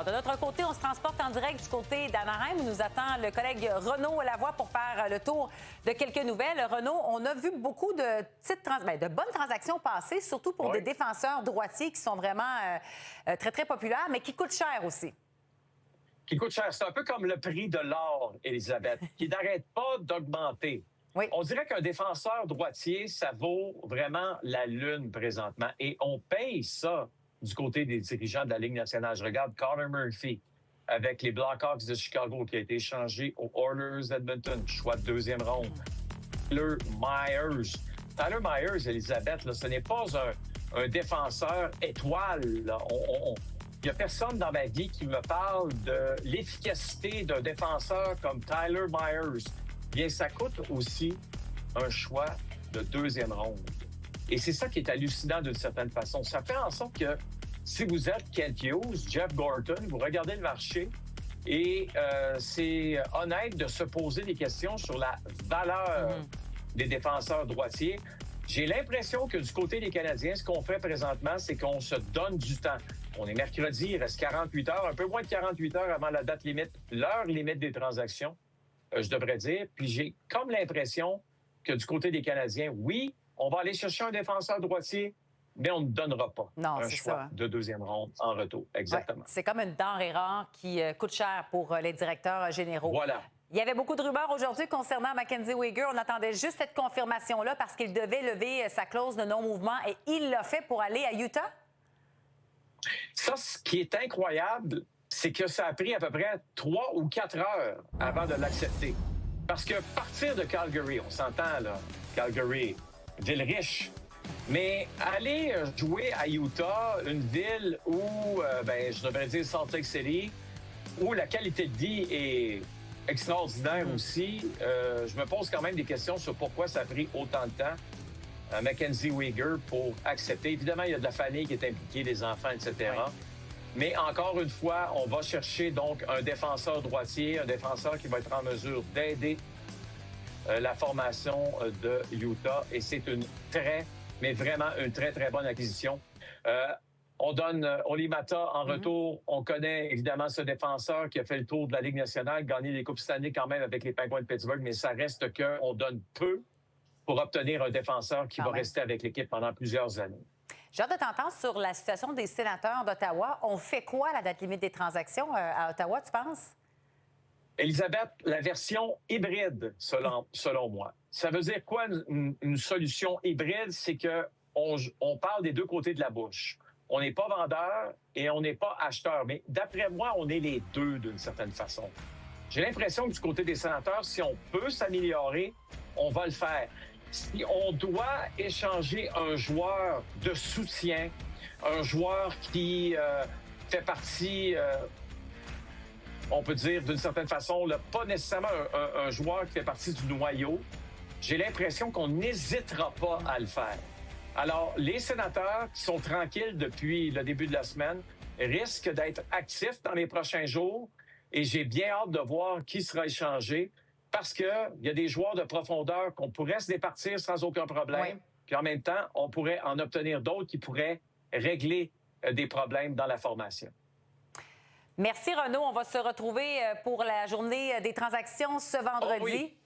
Alors, de notre côté, on se transporte en direct du côté d'Anaheim où nous attend le collègue Renaud Lavoie pour faire le tour de quelques nouvelles. Renaud, on a vu beaucoup de de bonnes transactions passer, surtout pour des défenseurs droitiers qui sont vraiment très, très populaires, mais qui coûtent cher aussi. Qui coûte cher. C'est un peu comme le prix de l'or, Élisabeth, qui n'arrête pas d'augmenter. Oui. On dirait qu'un défenseur droitier, ça vaut vraiment la lune présentement. Et on paye ça du côté des dirigeants de la Ligue nationale. Je regarde Connor Murphy avec les Blackhawks de Chicago qui a été échangé aux Oilers d'Edmonton, choix de deuxième ronde. Tyler Myers, Élisabeth, là, ce n'est pas un défenseur étoile. Là. Il n'y a personne dans ma vie qui me parle de l'efficacité d'un défenseur comme Tyler Myers. Bien, ça coûte aussi un choix de deuxième ronde. Et c'est ça qui est hallucinant d'une certaine façon. Ça fait en sorte que si vous êtes Kent Hughes, Jeff Gorton, vous regardez le marché et c'est honnête de se poser des questions sur la valeur des défenseurs droitiers. J'ai l'impression que du côté des Canadiens, ce qu'on fait présentement, c'est qu'on se donne du temps. On est mercredi, il reste 48 heures, un peu moins de 48 heures avant la date limite, l'heure limite des transactions, je devrais dire. Puis j'ai comme l'impression que du côté des Canadiens, oui, on va aller chercher un défenseur droitier, mais on ne donnera pas un choix de deuxième ronde en retour. Exactement. Ouais, c'est comme une denrée rare qui coûte cher pour les directeurs généraux. Voilà. Il y avait beaucoup de rumeurs aujourd'hui concernant Mackenzie Weegar. On attendait juste cette confirmation-là parce qu'il devait lever sa clause de non-mouvement et il l'a fait pour aller à Utah? Ça, ce qui est incroyable, c'est que ça a pris à peu près 3 ou 4 heures avant de l'accepter. Parce que partir de Calgary, on s'entend là, Calgary, ville riche, mais aller jouer à Utah, une ville où, je devrais dire Salt Lake City, où la qualité de vie est extraordinaire aussi, je me pose quand même des questions sur pourquoi ça a pris autant de temps à Mackenzie Weegar pour accepter. Évidemment, il y a de la famille qui est impliquée, des enfants, etc. Oui. Mais encore une fois, on va chercher donc un défenseur droitier, un défenseur qui va être en mesure d'aider la formation de Utah. Et c'est une vraiment une très, très bonne acquisition. On donne Olimata en retour. On connaît évidemment ce défenseur qui a fait le tour de la Ligue nationale, gagné les Coupes Stanley quand même avec les Penguins de Pittsburgh, mais ça reste qu'on donne peu pour obtenir un défenseur qui va rester avec l'équipe pendant plusieurs années. J'ai hâte de t'entendre sur la situation des sénateurs d'Ottawa. On fait quoi à la date limite des transactions à Ottawa, tu penses? Élisabeth, la version hybride, selon moi. Ça veut dire quoi, une solution hybride? C'est que on parle des deux côtés de la bouche. On n'est pas vendeur et on n'est pas acheteur. Mais d'après moi, on est les deux d'une certaine façon. J'ai l'impression que du côté des sénateurs, si on peut s'améliorer, on va le faire. Si on doit échanger un joueur de soutien, un joueur qui fait partie, on peut dire d'une certaine façon, là, pas nécessairement un joueur qui fait partie du noyau, j'ai l'impression qu'on n'hésitera pas à le faire. Alors, les sénateurs qui sont tranquilles depuis le début de la semaine risquent d'être actifs dans les prochains jours et j'ai bien hâte de voir qui sera échangé parce qu'il y a des joueurs de profondeur qu'on pourrait se départir sans aucun problème. Oui. Puis en même temps, on pourrait en obtenir d'autres qui pourraient régler des problèmes dans la formation. Merci Renaud. On va se retrouver pour la journée des transactions ce vendredi. Oh oui.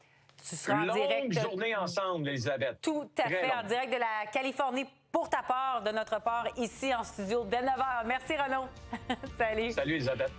Tu seras en direct. Longue journée ensemble, Élisabeth. Tout à fait, en direct de la Californie pour ta part, de notre part, ici en studio dès 9h. Merci Renaud. Salut. Salut Élisabeth.